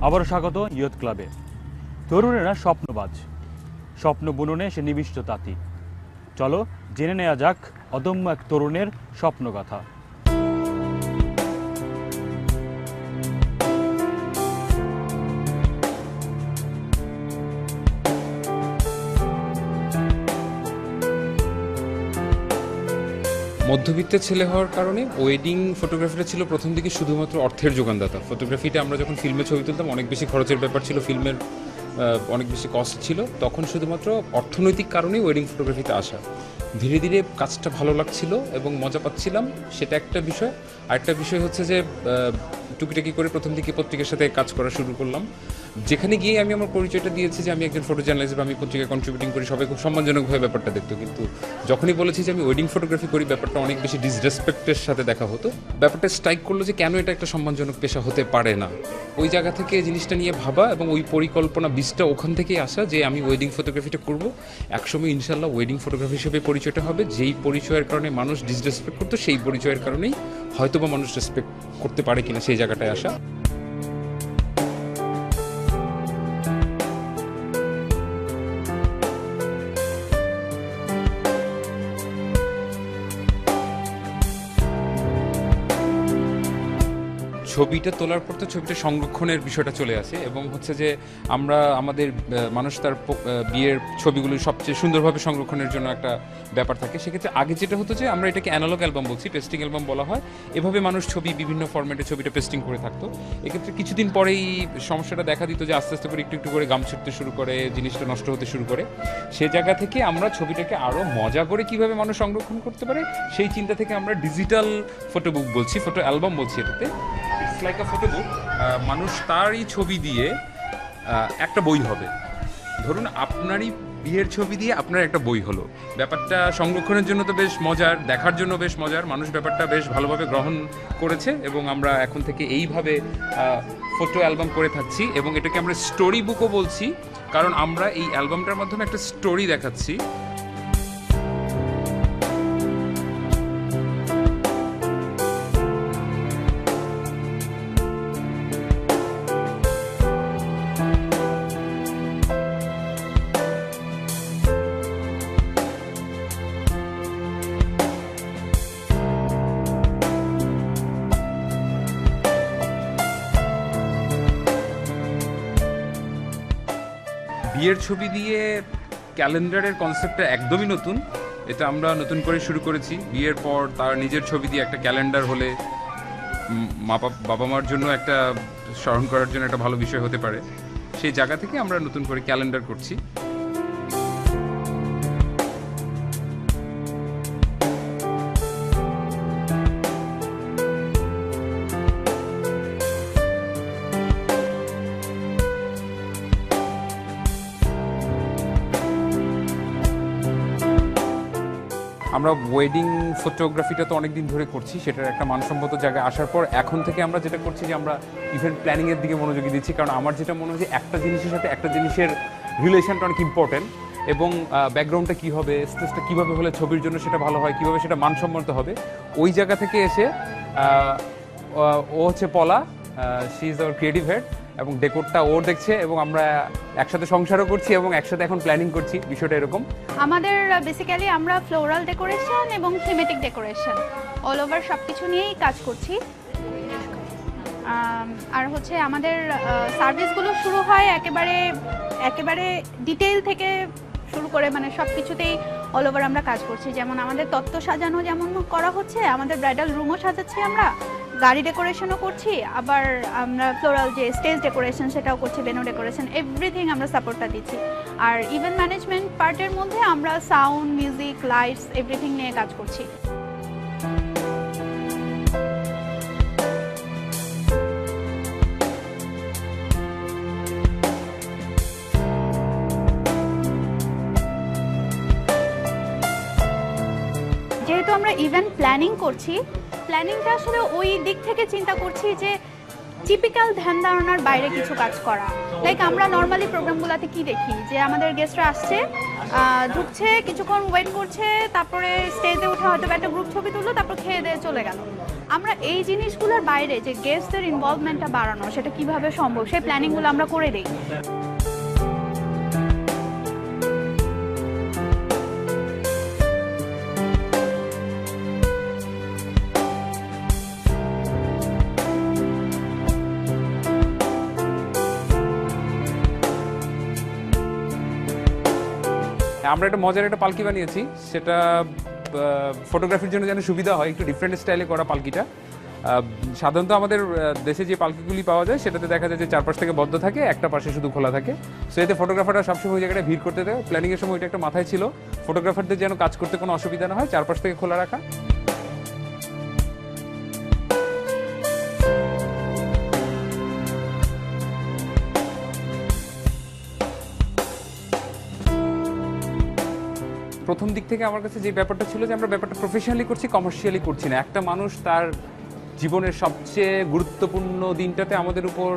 আবারও স্বাগত ইয়ত ক্লাবে। তরুণেরা স্বপ্নবাজ, স্বপ্ন বুননে সে নিবিষ্ট তাঁতি। চলো জেনে নেওয়া যাক অদম্য এক তরুণের স্বপ্নগাথা। মধ্যবিত্তের ছেলে হওয়ার কারণে ওয়েডিং ফটোগ্রাফিটা ছিল প্রথম দিকে শুধুমাত্র অর্থের যোগানদাতা। ফটোগ্রাফিটা আমরা যখন ফিল্মে ছবি তুলতাম অনেক বেশি খরচের ব্যাপার ছিল, ফিল্মের অনেক বেশি কস্ট ছিল, তখন শুধুমাত্র অর্থনৈতিক কারণেই ওয়েডিং ফটোগ্রাফিতে আসা। ধীরে ধীরে কাজটা ভালো লাগছিল এবং মজা পাচ্ছিলাম, সেটা একটা বিষয়। আরেকটা বিষয় হচ্ছে যে টুকিটাকি করে প্রথম দিকে পত্রিকার সাথে কাজ করা শুরু করলাম, যেখানে গিয়ে আমি আমার পরিচয়টা দিয়েছি যে আমি একজন ফটো জার্নালিস্ট বা আমি পত্রিকায় কন্ট্রিবিউটিং করি। সবাই খুব সম্মানজনকভাবে ব্যাপারটা দেখতো, কিন্তু যখনই বলেছি যে আমি ওয়েডিং ফটোগ্রাফি করি, ব্যাপারটা অনেক বেশি ডিসরেসপেক্টের সাথে দেখা হতো। ব্যাপারটা স্ট্রাইক করলো যে কেন এটা একটা সম্মানজনক পেশা হতে পারে না। ওই জায়গা থেকে জিনিসটা নিয়ে ভাবা এবং ওই পরিকল্পনা বীজটা ওখান থেকেই আসা যে আমি ওয়েডিং ফটোগ্রাফিটা করব। একসময় ইনশাল্লাহ ওয়েডিং ফটোগ্রাফি হিসেবে পরিচয়টা হবে। যেই পরিচয়ের কারণে মানুষ ডিসরেসপেক্ট করতো, সেই পরিচয়ের কারণেই হয়তোবা মানুষ রেসপেক্ট করতে পারে কিনা সেই জায়গাটায় আসা। ছবিটা তোলার পর তো ছবিটা সংরক্ষণের বিষয়টা চলে আসে এবং হচ্ছে যে আমরা আমাদের মানুষ তার বিয়ের ছবিগুলো সবচেয়ে সুন্দরভাবে সংরক্ষণের জন্য একটা ব্যাপার থাকে। সেক্ষেত্রে আগে যেটা হতো যে আমরা এটাকে অ্যানালগ অ্যালবাম বলছি, পেস্টিং অ্যালবাম বলা হয়। এভাবে মানুষ ছবি বিভিন্ন ফরম্যাটে ছবিটা পেস্টিং করে থাকতো। এক্ষেত্রে কিছুদিন পরেই সমস্যাটা দেখা দিত যে আস্তে আস্তে করে একটু একটু করে গাম ছুটতে শুরু করে, জিনিসটা নষ্ট হতে শুরু করে। সে জায়গা থেকে আমরা ছবিটাকে আরও মজা করে কীভাবে মানুষ সংরক্ষণ করতে পারে সেই চিন্তা থেকে আমরা ডিজিটাল ফটো বুক বলছি, ফটো অ্যালবাম বলছি। এটাতে ইটস লাইক আ ফটো বুক। মানুষ তারই ছবি দিয়ে একটা বই হবে। ধরুন আপনারই বিয়ের ছবি দিয়ে আপনার একটা বই হলো। ব্যাপারটা সংরক্ষণের জন্য তো বেশ মজার, দেখার জন্য বেশ মজার। মানুষ ব্যাপারটা বেশ ভালোভাবে গ্রহণ করেছে এবং আমরা এখন থেকে এইভাবে ফটো অ্যালবাম করে থাকছি এবং এটাকে আমরা স্টোরি বুকও বলছি, কারণ আমরা এই অ্যালবামটার মাধ্যমে একটা স্টোরি দেখাচ্ছি। বিয়ের ছবি দিয়ে ক্যালেন্ডারের কনসেপ্টটা একদমই নতুন। এটা আমরা নতুন করে শুরু করেছি। বিয়ের পর তার নিজের ছবি দিয়ে একটা ক্যালেন্ডার হলে বাবা মার জন্য একটা স্মরণ করার জন্য একটা ভালো বিষয় হতে পারে। সেই জায়গা থেকে আমরা নতুন করে ক্যালেন্ডার করছি। আমরা ওয়েডিং ফটোগ্রাফিটা তো অনেক দিন ধরে করছি, সেটার একটা মানসম্মত জায়গায় আসার পর এখন থেকে আমরা যেটা করছি যে আমরা ইভেন্ট প্ল্যানিংয়ের দিকে মনোযোগী দিচ্ছি। কারণ আমার যেটা মনে হয় যে একটা জিনিসের সাথে একটা জিনিসের রিলেশনটা অনেক ইম্পর্টেন্ট এবং ব্যাকগ্রাউন্ডটা কী হবে, স্টেজটা কীভাবে হলে ছবির জন্য সেটা ভালো হয়, কীভাবে সেটা মানসম্মত হবে। ওই জায়গা থেকে এসে ও হচ্ছে পলা, she is our creative head এবং ডেকোরটা ওর দেখছে এবং আমরা একসাথে সংসারও করছি এবং একসাথে এখন প্ল্যানিং করছি। বিষয়টা এরকম। আমাদের বেসিক্যালি আমরা ফ্লোরাল ডেকোরেশন এবং থিমেটিক ডেকোরেশন অল ওভার সব কিছু নিয়েই কাজ করছি। আর হচ্ছে আমাদের সার্ভিসগুলো শুরু হয় একেবারে ডিটেইল থেকে শুরু করে, মানে সব কিছুতেই অল ওভার আমরা কাজ করছি। যেমন আমাদের তত্ত্ব সাজানো যেমন করা হচ্ছে, আমাদের ব্রাইডাল রুমও সাজাচ্ছি, আমরা গাড়ি ডেকোরেশনও করছি, আবার আমরা ফ্লোরাল যে স্টেজ ডেকোরেশন সেটাও করছি, ভেন্যু ডেকোরেশন, এভরিথিং আমরা সাপোর্টটা দিচ্ছি। আর ইভেন্ট ম্যানেজমেন্ট পার্টের মধ্যে আমরা সাউন্ড, মিউজিক, লাইটস এভরিথিং নিয়ে কাজ করছি। যেহেতু আমরা ইভেন্ট প্ল্যানিং করছি, প্ল্যানিংটা আসলে ওই দিক থেকে চিন্তা করছি যে টিপিক্যাল ধ্যান ধারণার বাইরে কিছু কাজ করা। লাইক আমরা নর্মালি প্রোগ্রামগুলোতে কি দেখি যে আমাদের গেস্টরা আসছে, ঢুকছে, কিছুক্ষণ ওয়েট করছে, তারপরে স্টেজে উঠে হয়তো একটা গ্রুপ ছবি তুললো, তারপর খেয়ে দিয়ে চলে গেল। আমরা এই জিনিসগুলোর বাইরে যে গেস্টদের ইনভলভমেন্টটা বাড়ানো, সেটা কিভাবে সম্ভব সেই প্ল্যানিংগুলো আমরা করে দিই। আমরা একটা মজার একটা পালকি বানিয়েছি, সেটা ফটোগ্রাফির জন্য যেন সুবিধা হয়, একটু ডিফারেন্ট স্টাইলে করা পালকিটা। সাধারণত আমাদের দেশে যে পালকিগুলি পাওয়া যায় সেটাতে দেখা যায় যে চারপাশ থেকে বদ্ধ থাকে, একটা পাশে শুধু খোলা থাকে। সো এতে ফটোগ্রাফাররা সবসময় ওই জায়গাটা ভিড় করতে দেয়। প্ল্যানিংয়ের সময় ওইটা একটা মাথায় ছিল, ফটোগ্রাফারদের যেন কাজ করতে কোনো অসুবিধা না হয়, চারপাশ থেকে খোলা রাখা। প্রথম দিক থেকে আমার কাছে যে ব্যাপারটা ছিল যে আমরা ব্যাপারটা প্রফেশনালি করছি, কমার্শিয়ালি করছি না। একটা মানুষ তার জীবনের সবচেয়ে গুরুত্বপূর্ণ দিনটাতে আমাদের উপর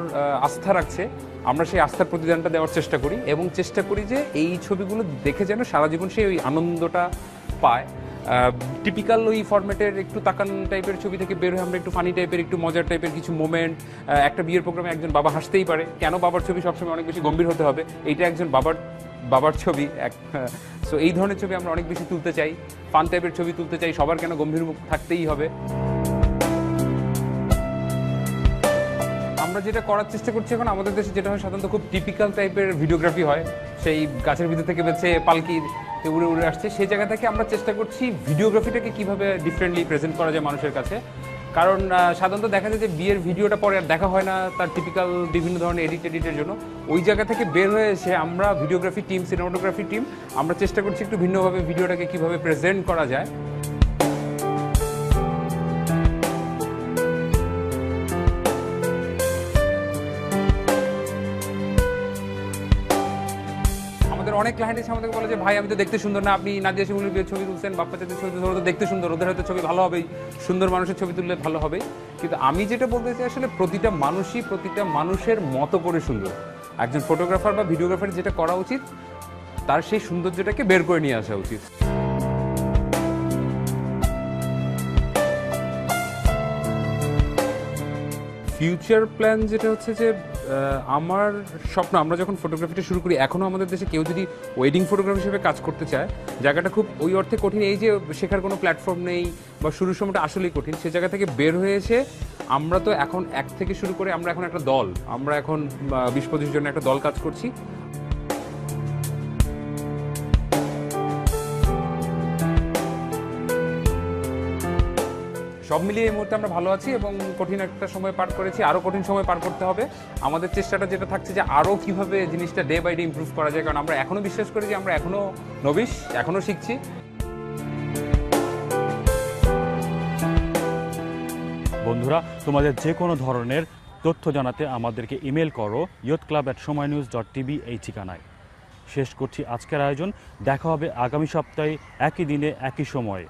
আস্থা রাখছে, আমরা সেই আস্থার প্রতিদানটা দেওয়ার চেষ্টা করি এবং চেষ্টা করি যে এই ছবিগুলো দেখে যেন সারা জীবন সে ওই আনন্দটা পায়। টিপিক্যাল ওই ফরম্যাটের একটু তাকান টাইপের ছবি থেকে বের হয়ে আমরা একটু ফানি টাইপের, একটু মজার টাইপের কিছু মোমেন্ট। একটা বিয়ের প্রোগ্রামে একজন বাবা হাসতেই পারে, কেন বাবার ছবি সবসময় অনেক বেশি গম্ভীর হতে হবে? এইটা একজন বাবার ছবি। সো এই ধরনের ছবি আমরা অনেক বেশি তুলতে চাই, ফান টাইপের ছবি তুলতে চাই, সবার কেন গম্ভীর মুখ থাকতেই হবে। আমরা যেটা করার চেষ্টা করছি এখন, আমাদের দেশে যেটা হয় সাধারণত খুব টিপিক্যাল টাইপের ভিডিওগ্রাফি হয়, সেই গাছের ভিতর থেকে বেছে পালকি উড়ে উড়ে আসছে, সেই জায়গা থেকে আমরা চেষ্টা করছি ভিডিওগ্রাফিটাকে কিভাবে ডিফারেন্টলি প্রেজেন্ট করা যায় মানুষের কাছে। কারণ সাধারণত দেখা যায় যে বিয়ের ভিডিওটা পরে আর দেখা হয় না তার টিপিক্যাল বিভিন্ন ধরনের এডিটের জন্য। ওই জায়গা থেকে বের হয়ে এসে আমরা ভিডিওগ্রাফি টিম, সিনেমাটোগ্রাফি টিম, আমরা চেষ্টা করছি একটু ভিন্নভাবে ভিডিওটাকে কিভাবে প্রেজেন্ট করা যায়। অনেক ক্লায়েন্ট এসে আমাদেরকে বলে যে ভাই আমি তো দেখতে সুন্দর না, আপনি নাদিয়া শিমুলের বিয়ের ছবি তুলছেন, বাপ্পা চাঁদের ছবি তুলছেন, ওরা তো দেখতে সুন্দর, ওদের হয়তো ছবি ভালো হবেই, সুন্দর মানুষের ছবি তুললে ভালো হবে। কিন্তু আমি যেটা বলতে চাই আসলে প্রতিটা মানুষই প্রতিটা মানুষের মতো করে সুন্দর। একজন ফটোগ্রাফার বা ভিডিওগ্রাফার যেটা করা উচিত, তার সেই সৌন্দর্যটাকে বের করে নিয়ে আসা উচিত। ফিউচার প্ল্যান যেটা হচ্ছে যে আমার স্বপ্ন, আমরা যখন ফটোগ্রাফিটা শুরু করি, এখনও আমাদের দেশে কেউ যদি ওয়েডিং ফটোগ্রাফি হিসেবে কাজ করতে চায়, জায়গাটা খুব ওই অর্থে কঠিন, এই যে শেখার কোনো প্ল্যাটফর্ম নেই বা শুরুর সময়টা আসলেই কঠিন। সে জায়গা থেকে বের হয়ে এসে আমরা তো এখন এক থেকে শুরু করে আমরা এখন একটা দল, আমরা এখন 20-25 জনের একটা দল কাজ করছি। সব মিলিয়ে এই মুহূর্তে আমরা ভালো আছি এবং কঠিন একটা সময় পার করেছি, আরও কঠিন সময় পার করতে হবে। আমাদের চেষ্টাটা যেটা থাকছে যে আরও কীভাবে জিনিসটা ডে বাই ডে ইমপ্রুভ করা যায়, কারণ আমরা এখনও বিশ্বাস করি যে আমরা এখনও নবিশ, এখনও শিখছি। বন্ধুরা, তোমাদের যে কোনো ধরনের তথ্য জানাতে আমাদেরকে ইমেল করো youthclub@সময়news.tv এই ঠিকানায়। শেষ করছি আজকের আয়োজন। দেখা হবে আগামী সপ্তাহে একই দিনে একই সময়ে।